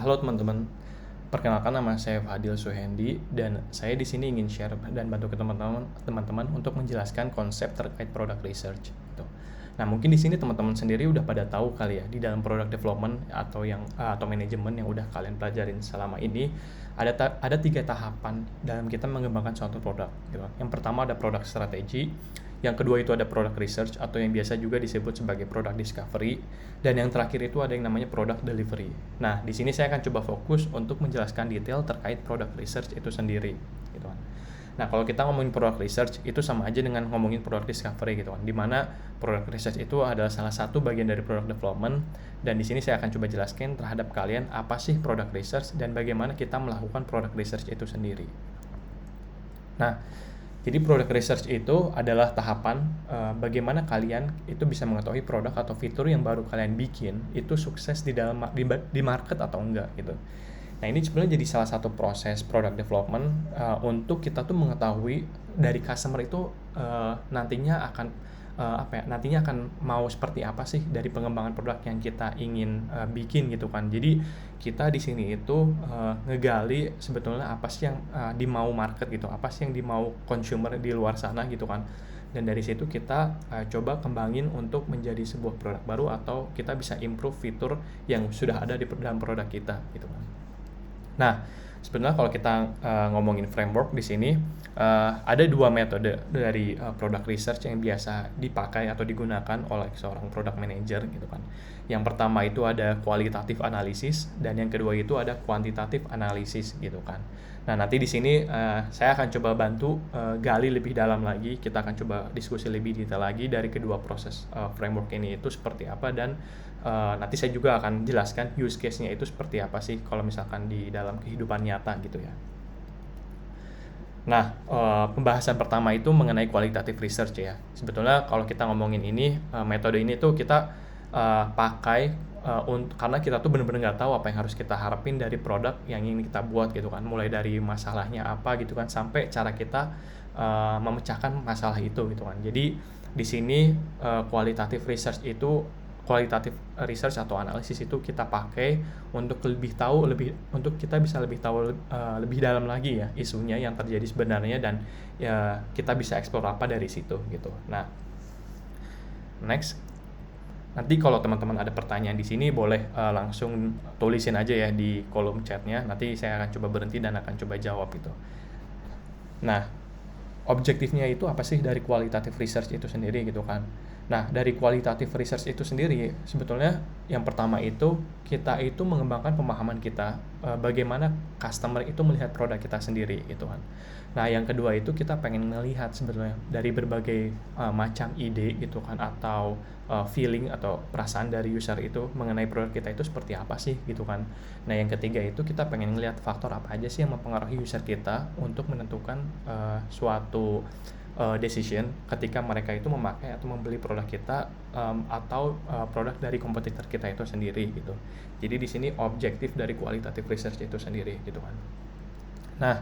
Halo teman-teman, perkenalkan nama saya Fadil Suhendi dan saya di sini ingin share dan bantu ke teman-teman untuk menjelaskan konsep terkait product research gitu. Nah, mungkin di sini teman-teman sendiri udah pada tahu kali ya di dalam product development atau manajemen yang udah kalian pelajarin selama ini ada 3 tahapan dalam kita mengembangkan suatu produk gitu. Yang pertama ada product strategy, yang kedua itu ada product research atau yang biasa juga disebut sebagai product discovery, dan yang terakhir itu ada yang namanya product delivery. Nah, di sini saya akan coba fokus untuk menjelaskan detail terkait product research itu sendiri, gitu kan. Nah, kalau kita ngomongin product research itu sama aja dengan ngomongin product discovery gitu kan. Dimana product research itu adalah salah satu bagian dari product development, dan di sini saya akan coba jelaskan terhadap kalian apa sih product research dan bagaimana kita melakukan product research itu sendiri. Nah, jadi product research itu adalah tahapan bagaimana kalian itu bisa mengetahui produk atau fitur yang baru kalian bikin itu sukses di market atau enggak gitu. Nah, ini sebenarnya jadi salah satu proses product development untuk kita tuh mengetahui dari customer itu nantinya akan mau seperti apa sih dari pengembangan produk yang kita ingin bikin gitu kan. Jadi kita di sini itu ngegali sebetulnya apa sih yang dimau market gitu, apa sih yang dimau consumer di luar sana gitu kan. Dan dari situ kita coba kembangin untuk menjadi sebuah produk baru atau kita bisa improve fitur yang sudah ada di dalam produk kita gitu kan. Nah, sebenarnya kalau kita ngomongin framework di sini ada 2 metode dari product research yang biasa dipakai atau digunakan oleh seorang product manager gitu kan. Yang pertama itu ada qualitative analysis dan yang kedua itu ada quantitative analysis gitu kan. Nah, nanti di sini saya akan coba bantu gali lebih dalam lagi. Kita akan coba diskusi lebih detail lagi dari kedua proses framework ini itu seperti apa, dan nanti saya juga akan jelaskan use case-nya itu seperti apa sih kalau misalkan di dalam kehidupan nyata gitu ya. Nah, pembahasan pertama itu mengenai qualitative research ya. Sebetulnya kalau kita ngomongin ini, metode ini tuh kita pakai karena kita tuh benar-benar nggak tahu apa yang harus kita harapin dari produk yang ingin kita buat gitu kan. Mulai dari masalahnya apa gitu kan, sampai cara kita memecahkan masalah itu gitu kan. Jadi di sini qualitative research atau analisis itu kita pakai untuk untuk kita bisa lebih tahu lebih dalam lagi ya isunya yang terjadi sebenarnya, dan ya kita bisa eksplor apa dari situ gitu. Nah, next, nanti kalau teman-teman ada pertanyaan di sini boleh langsung tulisin aja ya di kolom chatnya, nanti saya akan coba berhenti dan akan coba jawab gitu. Nah, objektifnya itu apa sih dari qualitative research itu sendiri gitu kan. Nah, dari qualitative research itu sendiri sebetulnya yang pertama itu kita itu mengembangkan pemahaman kita bagaimana customer itu melihat produk kita sendiri gitu kan. Nah, yang kedua itu kita pengen melihat sebetulnya dari berbagai macam ide gitu kan, atau feeling atau perasaan dari user itu mengenai produk kita itu seperti apa sih gitu kan. Nah, yang ketiga itu kita pengen melihat faktor apa aja sih yang mempengaruhi user kita untuk menentukan suatu decision ketika mereka itu memakai atau membeli produk kita atau produk dari kompetitor kita itu sendiri gitu. Jadi di sini objektif dari qualitative research itu sendiri gitu kan. Nah,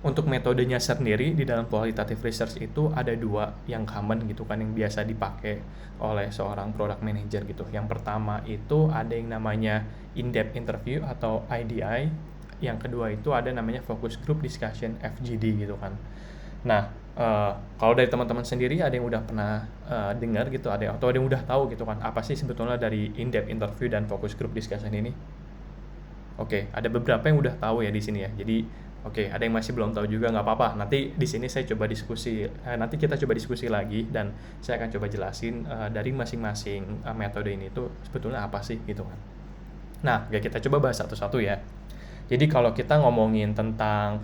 untuk metodenya sendiri di dalam qualitative research itu ada 2 yang common gitu kan, yang biasa dipakai oleh seorang product manager gitu. Yang pertama itu ada yang namanya in-depth interview atau IDI. Yang kedua itu ada namanya focus group discussion FGD gitu kan. Nah, kalau dari teman-teman sendiri ada yang udah pernah dengar gitu, atau ada yang udah tahu gitu kan apa sih sebetulnya dari in-depth interview dan focus group discussion ini? Oke, ada beberapa yang udah tahu ya di sini ya. Jadi, oke, ada yang masih belum tahu juga, nggak apa-apa. Nanti di sini saya coba nanti kita coba diskusi lagi, dan saya akan coba jelasin dari masing-masing metode ini tuh sebetulnya apa sih gitu kan. Nah, oke, kita coba bahas satu-satu ya. Jadi kalau kita ngomongin tentang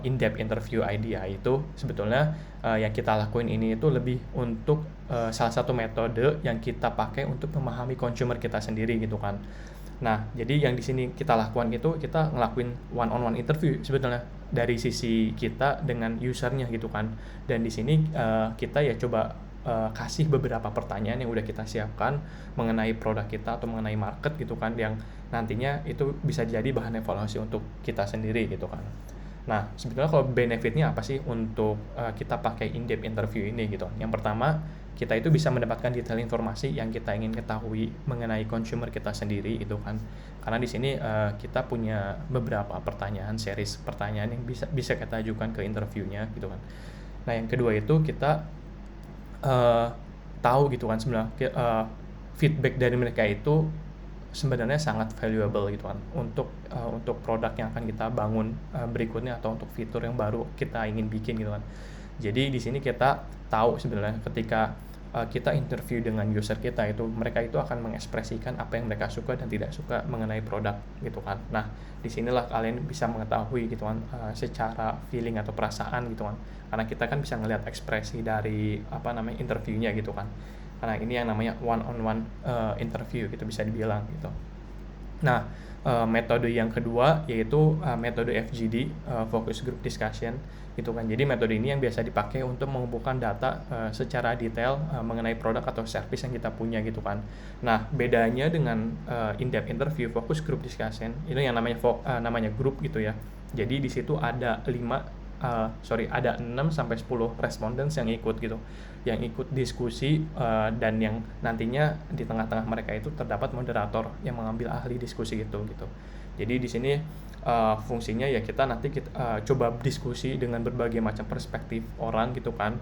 in-depth interview IDI itu sebetulnya yang kita lakuin ini itu lebih untuk salah satu metode yang kita pakai untuk memahami consumer kita sendiri gitu kan. Nah, jadi yang di sini kita lakukan itu kita ngelakuin one-on-one interview sebetulnya dari sisi kita dengan usernya gitu kan. Dan di sini kita ya coba kasih beberapa pertanyaan yang udah kita siapkan mengenai produk kita atau mengenai market gitu kan, yang nantinya itu bisa jadi bahan evaluasi untuk kita sendiri gitu kan. Nah, sebetulnya kalau benefitnya apa sih untuk kita pakai in-depth interview ini gitu. Yang pertama, kita itu bisa mendapatkan detail informasi yang kita ingin ketahui mengenai consumer kita sendiri itu kan. Karena di sini kita punya beberapa pertanyaan, series pertanyaan yang bisa kita ajukan ke interviewnya gitu kan. Nah yang kedua itu kita tahu gitu kan sebenarnya feedback dari mereka itu sebenarnya sangat valuable gitu kan untuk produk yang akan kita bangun berikutnya atau untuk fitur yang baru kita ingin bikin gitu kan. Jadi di sini kita tahu sebenarnya ketika kita interview dengan user kita itu mereka itu akan mengekspresikan apa yang mereka suka dan tidak suka mengenai produk gitu kan. Nah disinilah kalian bisa mengetahui gitu kan secara feeling atau perasaan gitu kan, karena kita kan bisa ngelihat ekspresi dari interviewnya gitu kan. Karena ini yang namanya one on one interview gitu bisa dibilang gitu. Nah metode yang kedua yaitu metode FGD, focus group discussion gitu kan. Jadi metode ini yang biasa dipakai untuk mengumpulkan data secara detail mengenai produk atau service yang kita punya gitu kan. Nah bedanya dengan in-depth interview, focus group discussion itu yang namanya group gitu ya. Jadi di situ ada 6 sampai 10 respondents yang ikut gitu, yang ikut diskusi dan yang nantinya di tengah-tengah mereka itu terdapat moderator yang mengambil ahli diskusi gitu. Jadi di sini fungsinya ya kita coba diskusi dengan berbagai macam perspektif orang gitu kan,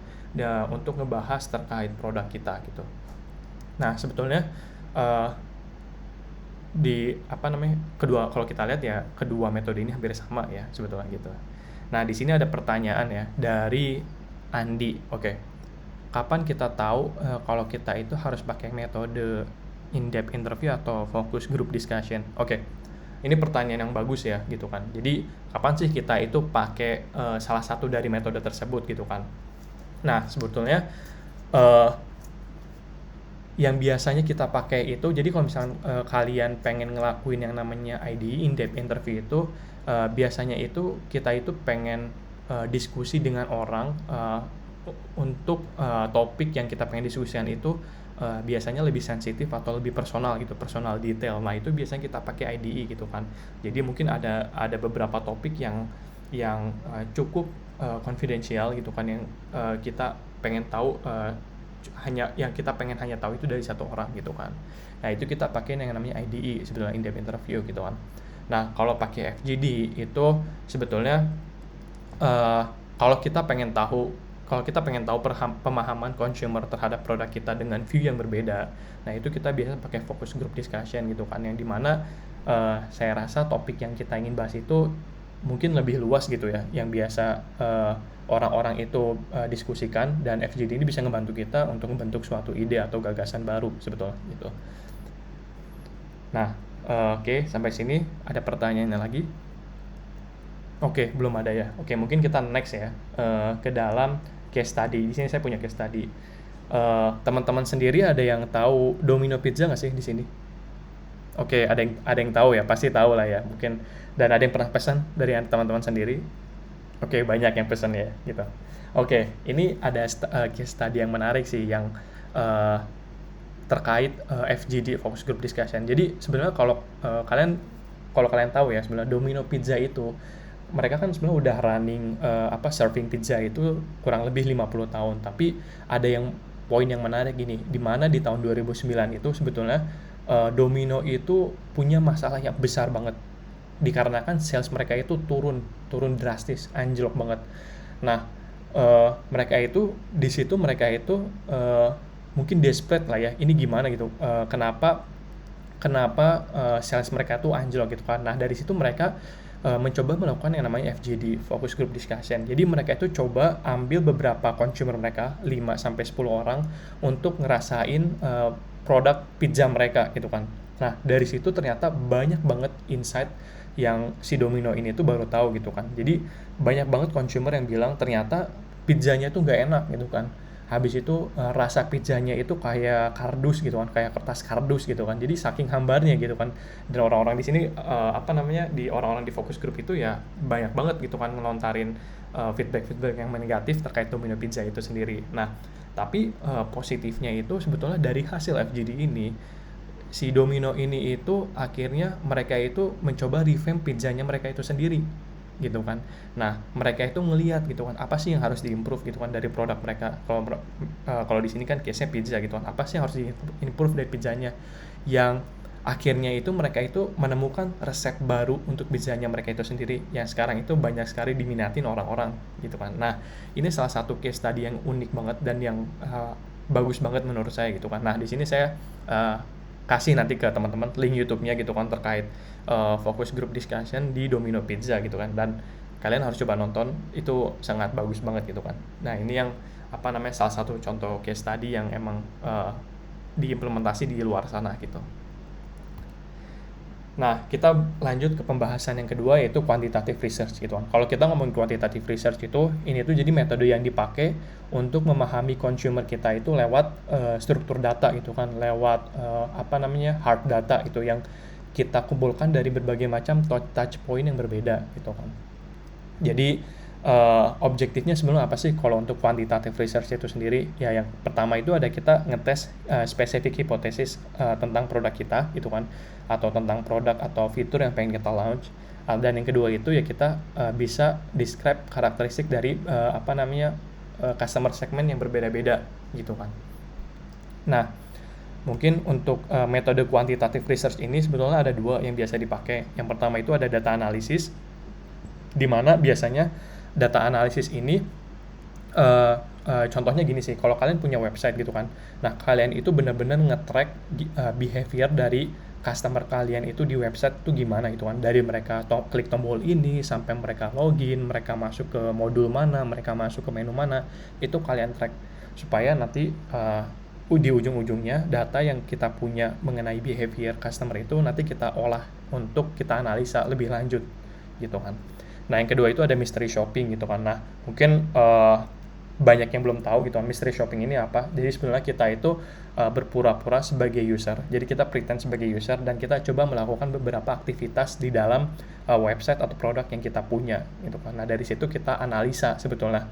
untuk ngebahas terkait produk kita gitu. Nah sebetulnya kalau kita lihat ya kedua metode ini hampir sama ya sebetulnya gitu. Nah, di sini ada pertanyaan ya dari Andi. Oke. Kapan kita tahu kalau kita itu harus pakai metode in-depth interview atau focus group discussion? Oke. Ini pertanyaan yang bagus ya gitu kan. Jadi, kapan sih kita itu pakai salah satu dari metode tersebut gitu kan? Nah, sebetulnya yang biasanya kita pakai itu, jadi kalau misalkan kalian pengen ngelakuin yang namanya IDE, in-depth interview itu, biasanya itu kita itu pengen diskusi dengan orang untuk topik yang kita pengen diskusikan itu biasanya lebih sensitif atau lebih personal gitu, personal detail. Nah itu biasanya kita pakai IDE gitu kan. Jadi mungkin ada beberapa topik yang cukup confidential gitu kan, yang kita pengen tahu kita pengen tahu itu dari satu orang gitu kan. Nah itu kita pakai yang namanya IDE sebetulnya, in-depth interview gitu kan. Nah kalau pakai FGD itu sebetulnya kalau kita pengen tahu pemahaman consumer terhadap produk kita dengan view yang berbeda, nah itu kita biasa pakai focus group discussion gitu kan, yang dimana saya rasa topik yang kita ingin bahas itu mungkin lebih luas gitu ya, yang biasa orang-orang itu diskusikan, dan FGD ini bisa ngebantu kita untuk membentuk suatu ide atau gagasan baru sebetulnya gitu. Nah oke, sampai sini ada pertanyaannya lagi? Oke, belum ada ya. Oke, mungkin kita next ya ke dalam case study. Di sini saya punya case study. Teman-teman sendiri ada yang tahu Domino Pizza nggak sih di sini? Oke, ada yang tahu ya, pasti tahu lah ya mungkin. Dan ada yang pernah pesan dari teman-teman sendiri? Oke, banyak yang pesan ya gitu. Oke, ini ada case study yang menarik sih yang terkait FGD, focus group discussion. Jadi sebenarnya kalau kalian tahu ya, sebenarnya Domino Pizza itu mereka kan sebenarnya udah running serving pizza itu kurang lebih 50 tahun. Tapi ada poin yang menarik gini, di mana di tahun 2009 itu sebetulnya Domino itu punya masalah yang besar banget, dikarenakan sales mereka itu turun drastis, anjlok banget. Nah mereka itu di situ mungkin desperate lah ya, ini gimana gitu, kenapa sales mereka tuh anjlok gitu kan. Nah dari situ mereka mencoba melakukan yang namanya FGD, focus group discussion. Jadi mereka itu coba ambil beberapa consumer mereka, 5-10 orang, untuk ngerasain produk pizza mereka gitu kan. Nah dari situ ternyata banyak banget insight yang si Domino ini tuh baru tahu gitu kan. Jadi banyak banget consumer yang bilang ternyata pizzanya tuh nggak enak gitu kan. Habis itu rasa pizzanya itu kayak kardus gitu kan, kayak kertas kardus gitu kan. Jadi saking hambarnya gitu kan. Dan orang-orang di sini di orang-orang di focus group itu ya banyak banget gitu kan ngelontarin feedback yang negatif terkait Domino Pizza itu sendiri. Nah, tapi positifnya itu sebetulnya dari hasil FGD ini, si Domino ini itu akhirnya mereka itu mencoba revamp pizzanya mereka itu sendiri. gitu kan. Nah, mereka itu ngelihat gitu kan, apa sih yang harus diimprove gitu kan dari produk mereka. Kalau di sini kan case-nya pizza gitu kan, apa sih yang harus diimprove dari pizzanya, yang akhirnya itu mereka itu menemukan resep baru untuk pizzanya mereka itu sendiri yang sekarang itu banyak sekali diminatin orang-orang gitu kan. Nah, ini salah satu case tadi yang unik banget dan yang bagus banget menurut saya gitu kan. Nah, di sini saya kasih nanti ke teman-teman link YouTube-nya gitu kan terkait focus group discussion di Domino Pizza gitu kan, dan kalian harus coba nonton, itu sangat bagus banget gitu kan. Nah, ini yang salah satu contoh case study yang emang diimplementasi di luar sana gitu. Nah, kita lanjut ke pembahasan yang kedua, yaitu quantitative research gitu kan. Kalau kita ngomongin quantitative research itu, ini tuh jadi metode yang dipakai untuk memahami consumer kita itu lewat struktur data gitu kan, lewat hard data itu yang kita kumpulkan dari berbagai macam touch point yang berbeda gitu kan. Jadi objektifnya sebenarnya apa sih kalau untuk quantitative research itu sendiri? Ya, yang pertama itu ada kita ngetes spesifik hipotesis tentang produk kita gitu kan, atau tentang produk atau fitur yang pengen kita launch. Dan yang kedua itu ya kita bisa describe karakteristik dari customer segment yang berbeda-beda gitu kan. Nah, mungkin untuk metode quantitative research ini sebetulnya ada dua yang biasa dipakai. Yang pertama itu ada data analysis, di mana biasanya data analisis ini contohnya gini sih, kalau kalian punya website gitu kan, nah kalian itu benar-benar nge-track behavior dari customer kalian itu di website itu gimana gitu kan, dari mereka klik tombol ini sampai mereka login, mereka masuk ke modul mana, mereka masuk ke menu mana, itu kalian track supaya nanti di ujung-ujungnya data yang kita punya mengenai behavior customer itu nanti kita olah untuk kita analisa lebih lanjut gitu kan. Nah, yang kedua itu ada mystery shopping gitu kan. Nah, mungkin banyak yang belum tahu gitu kan mystery shopping ini apa. Jadi sebenarnya kita itu berpura-pura sebagai user. Jadi kita pretend sebagai user dan kita coba melakukan beberapa aktivitas di dalam website atau produk yang kita punya gitu kan. Nah, dari situ kita analisa sebetulnya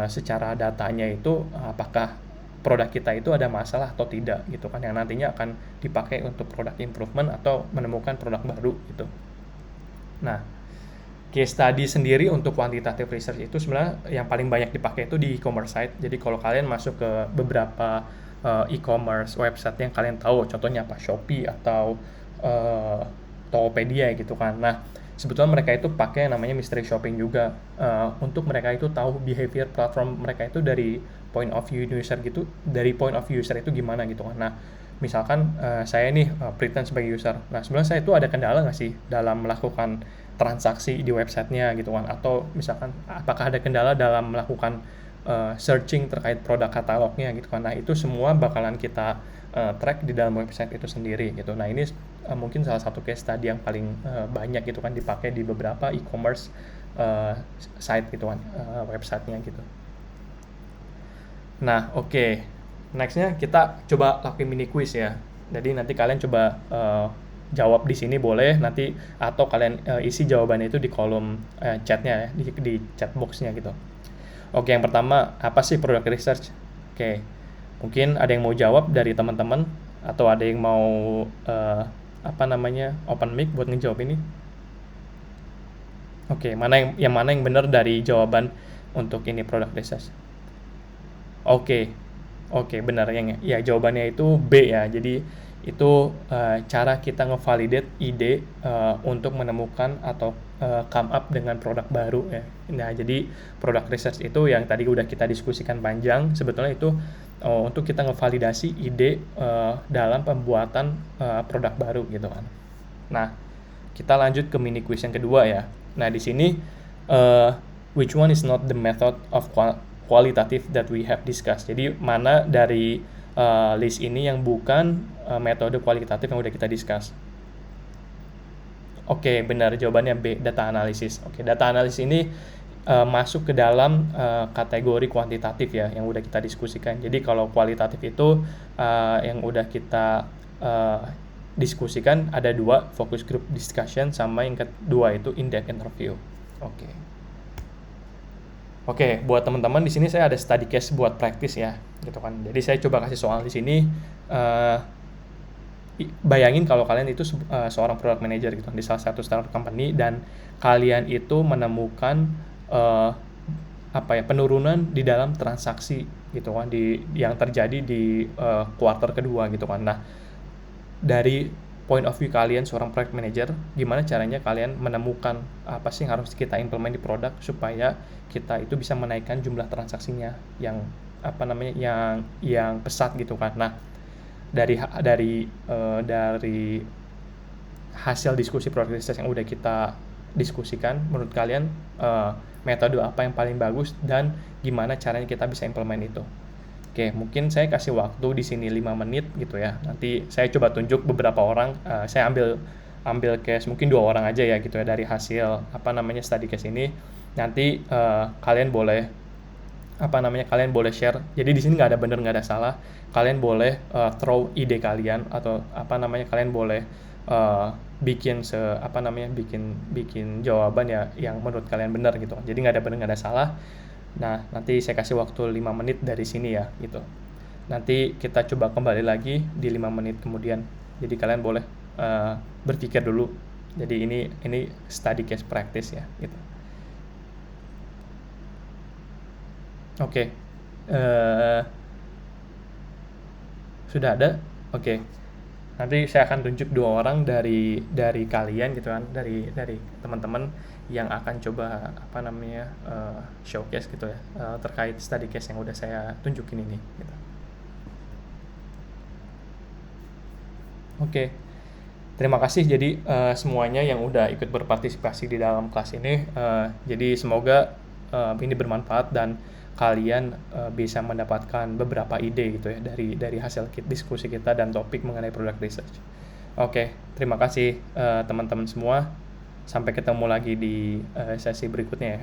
secara datanya itu apakah produk kita itu ada masalah atau tidak gitu kan, yang nantinya akan dipakai untuk product improvement atau menemukan produk baru gitu. Nah, case study sendiri untuk quantitative research itu sebenarnya yang paling banyak dipakai itu di e-commerce site. Jadi kalau kalian masuk ke beberapa e-commerce website yang kalian tahu, contohnya apa, Shopee atau Tokopedia gitu kan. Nah, sebetulnya mereka itu pakai yang namanya mystery shopping juga untuk mereka itu tahu behavior platform mereka itu dari point of view user gitu, dari point of view user itu gimana gitu kan. Nah, misalkan saya nih pretend sebagai user. Nah, sebenarnya saya itu ada kendala nggak sih dalam melakukan transaksi di websitenya gitu kan, atau misalkan apakah ada kendala dalam melakukan searching terkait produk katalognya gitu kan. Nah, itu semua bakalan kita track di dalam website itu sendiri gitu. Nah, ini mungkin salah satu case tadi yang paling banyak gitu kan dipakai di beberapa e-commerce site gitu kan, websitenya gitu. Nah, oke. Nextnya kita coba lakuin mini quiz ya. Jadi nanti kalian coba jawab di sini boleh nanti, atau kalian isi jawabannya itu di kolom chatnya ya, di chat boxnya gitu. Oke, yang pertama, apa sih product research? Oke, mungkin ada yang mau jawab dari teman-teman, atau ada yang mau open mic buat ngejawab ini. Oke, mana yang benar dari jawaban untuk ini product research? Oke, benar ya, jawabannya itu B ya. Jadi itu cara kita ngevalidate ide untuk menemukan atau come up dengan produk baru ya. Nah, jadi product research itu yang tadi udah kita diskusikan panjang, sebetulnya itu untuk kita ngevalidasi ide dalam pembuatan produk baru gitu kan. Nah, kita lanjut ke mini quiz yang kedua ya. Nah, di sini which one is not the method of qualitative that we have discussed. Jadi mana dari list ini yang bukan metode kualitatif yang udah kita discuss. Oke, benar, jawabannya B, data analysis. Oke, data analysis ini masuk ke dalam kategori kuantitatif ya, yang udah kita diskusikan. Jadi kalau kualitatif itu yang udah kita diskusikan ada dua, focus group discussion, sama yang kedua itu in-depth interview. Oke, buat teman-teman di sini saya ada study case buat practice ya, gitu kan. Jadi saya coba kasih soal di sini. bayangin kalau kalian itu seorang product manager gitu di salah satu startup company, dan kalian itu menemukan penurunan di dalam transaksi gitu kan, yang terjadi di kuartal kedua gitu kan. Nah, dari point of view kalian seorang product manager, gimana caranya kalian menemukan apa sih yang harus kita implement di produk supaya kita itu bisa menaikkan jumlah transaksinya yang yang pesat gitu kan. Nah, dari hasil diskusi product research yang udah kita diskusikan, menurut kalian metode apa yang paling bagus dan gimana caranya kita bisa implement itu. Oke, mungkin saya kasih waktu di sini 5 menit gitu ya. Nanti saya coba tunjuk beberapa orang, saya ambil case mungkin 2 orang aja ya gitu ya dari hasil study case ini. Nanti kalian boleh share. Jadi di sini nggak ada benar, nggak ada salah. Kalian boleh throw ide kalian, atau kalian boleh bikin jawaban ya yang menurut kalian benar gitu. Jadi nggak ada benar, nggak ada salah. Nah, nanti saya kasih waktu 5 menit dari sini ya gitu. Nanti kita coba kembali lagi di 5 menit kemudian. Jadi kalian boleh berpikir dulu. Jadi ini study case practice ya gitu. Oke. Sudah ada? Oke. Nanti saya akan tunjuk 2 orang dari kalian gitu kan, dari teman-teman yang akan coba showcase gitu ya terkait study case yang udah saya tunjukin ini gitu. Oke. Terima kasih jadi semuanya yang udah ikut berpartisipasi di dalam kelas ini. Jadi semoga ini bermanfaat dan kalian bisa mendapatkan beberapa ide gitu ya dari hasil diskusi kita dan topik mengenai product research. Oke, terima kasih teman-teman semua. Sampai ketemu lagi di sesi berikutnya ya.